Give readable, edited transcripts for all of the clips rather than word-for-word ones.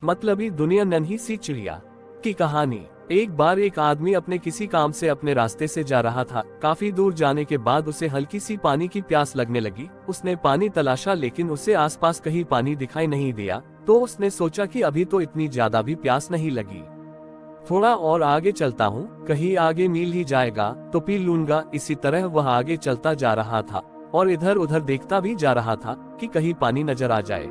मतलबी दुनिया नन्ही सी चिड़िया की कहानी। एक बार एक आदमी अपने किसी काम से अपने रास्ते से जा रहा था। काफी दूर जाने के बाद उसे हल्की सी पानी की प्यास लगने लगी। उसने पानी तलाशा लेकिन उसे आसपास कहीं पानी दिखाई नहीं दिया। तो उसने सोचा कि अभी तो इतनी ज्यादा भी प्यास नहीं लगी, थोड़ा और आगे चलता हूँ, कहीं आगे मिल ही जाएगा तो पी लूंगा। इसी तरह वह आगे चलता जा रहा था और इधर उधर देखता भी जा रहा था कि कहीं पानी नजर आ जाए।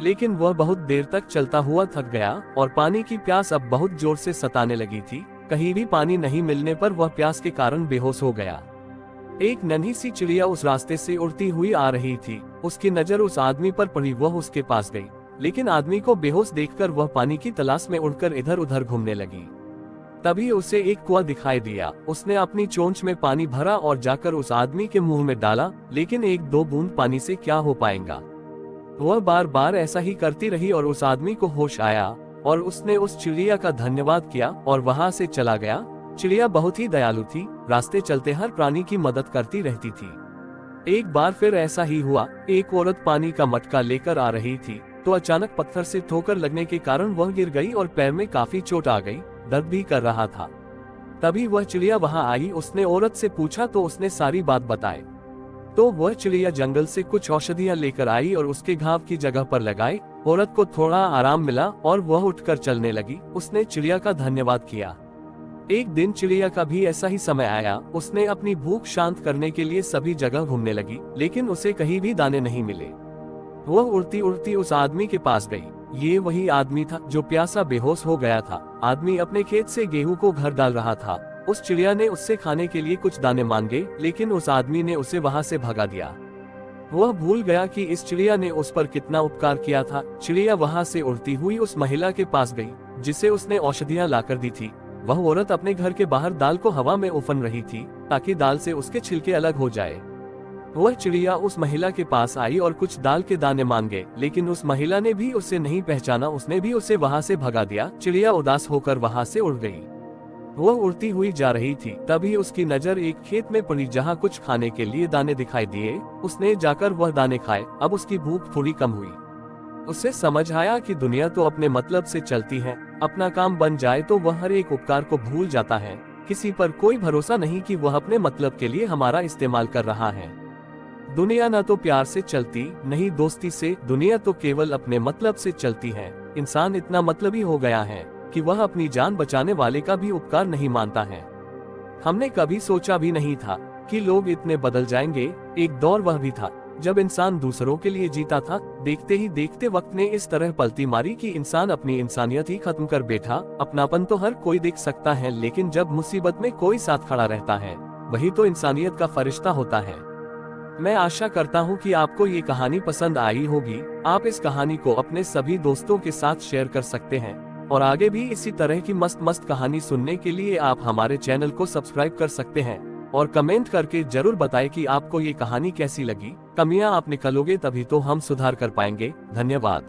लेकिन वह बहुत देर तक चलता हुआ थक गया और पानी की प्यास अब बहुत जोर से सताने लगी थी। कहीं भी पानी नहीं मिलने पर वह प्यास के कारण बेहोश हो गया। एक नन्ही सी चिड़िया उस रास्ते से उड़ती हुई आ रही थी। उसकी नजर उस आदमी पर पड़ी। वह उसके पास गई, लेकिन आदमी को बेहोश देखकर वह पानी की तलाश में उड़कर इधर उधर घूमने लगी। तभी उसे एक कुआं दिखाई दिया। उसने अपनी चोंच में पानी भरा और जाकर उस आदमी के मुंह में डाला, लेकिन एक दो बूंद पानी से क्या हो पाएगा। वह बार बार ऐसा ही करती रही और उस आदमी को होश आया और उसने उस चिड़िया का धन्यवाद किया और वहां से चला गया। चिड़िया बहुत ही दयालु थी, रास्ते चलते हर प्राणी की मदद करती रहती थी। एक बार फिर ऐसा ही हुआ। एक औरत पानी का मटका लेकर आ रही थी तो अचानक पत्थर से ठोकर लगने के कारण वह गिर गई और पैर में काफी चोट आ गई, दर्द भी कर रहा था। तभी वह चिड़िया वहां आई। उसने औरत से पूछा तो उसने सारी बात बताई। तो वह चिड़िया जंगल से कुछ औषधियां लेकर आई और उसके घाव की जगह पर लगाई। औरत को थोड़ा आराम मिला और वह उठकर चलने लगी। उसने चिड़िया का धन्यवाद किया। एक दिन चिड़िया का भी ऐसा ही समय आया। उसने अपनी भूख शांत करने के लिए सभी जगह घूमने लगी, लेकिन उसे कहीं भी दाने नहीं मिले। वह उड़ती उड़ती उस आदमी के पास गई। ये वही आदमी था जो प्यासा बेहोश हो गया था। आदमी अपने खेत से गेहूं को घर डाल रहा था। उस चिड़िया ने उससे खाने के लिए कुछ दाने मांगे, लेकिन उस आदमी ने उसे वहां से भगा दिया। वह भूल गया कि इस चिड़िया ने उस पर कितना उपकार किया था। चिड़िया वहां से उड़ती हुई उस महिला के पास गई जिसे उसने औषधियां लाकर दी थी। वह औरत अपने घर के बाहर दाल को हवा में उफन रही थी ताकि दाल से उसके छिलके अलग हो जाए। वह चिड़िया उस महिला के पास आई और कुछ दाल के दाने मांगे, लेकिन उस महिला ने भी उसे नहीं पहचाना। उसने भी उसे वहां से भगा दिया। चिड़िया उदास होकर वहां से उड़ गई। वह उड़ती हुई जा रही थी, तभी उसकी नजर एक खेत में पड़ी जहां कुछ खाने के लिए दाने दिखाई दिए। उसने जाकर वह दाने खाए। अब उसकी भूख थोड़ी कम हुई। उसे समझ आया कि दुनिया तो अपने मतलब से चलती है। अपना काम बन जाए तो वह हर एक उपकार को भूल जाता है। किसी पर कोई भरोसा नहीं कि वह अपने मतलब के लिए हमारा इस्तेमाल कर रहा है। दुनिया न तो प्यार से चलती, नहीं दोस्ती से। दुनिया तो केवल अपने मतलब से चलती है। इंसान इतना मतलबी हो गया है कि वह अपनी जान बचाने वाले का भी उपकार नहीं मानता है। हमने कभी सोचा भी नहीं था कि लोग इतने बदल जाएंगे। एक दौर वह भी था जब इंसान दूसरों के लिए जीता था। देखते ही देखते वक्त ने इस तरह पलटी मारी कि इंसान अपनी इंसानियत ही खत्म कर बैठा। अपनापन तो हर कोई देख सकता है, लेकिन जब मुसीबत में कोई साथ खड़ा रहता है वही तो इंसानियत का फरिश्ता होता है। मैं आशा करता हूँ कि आपको ये कहानी पसंद आई होगी। आप इस कहानी को अपने सभी दोस्तों के साथ शेयर कर सकते हैं और आगे भी इसी तरह की मस्त मस्त कहानी सुनने के लिए आप हमारे चैनल को सब्सक्राइब कर सकते हैं और कमेंट करके जरूर बताएं कि आपको ये कहानी कैसी लगी। कमियां आप निकालोगे तभी तो हम सुधार कर पाएंगे। धन्यवाद।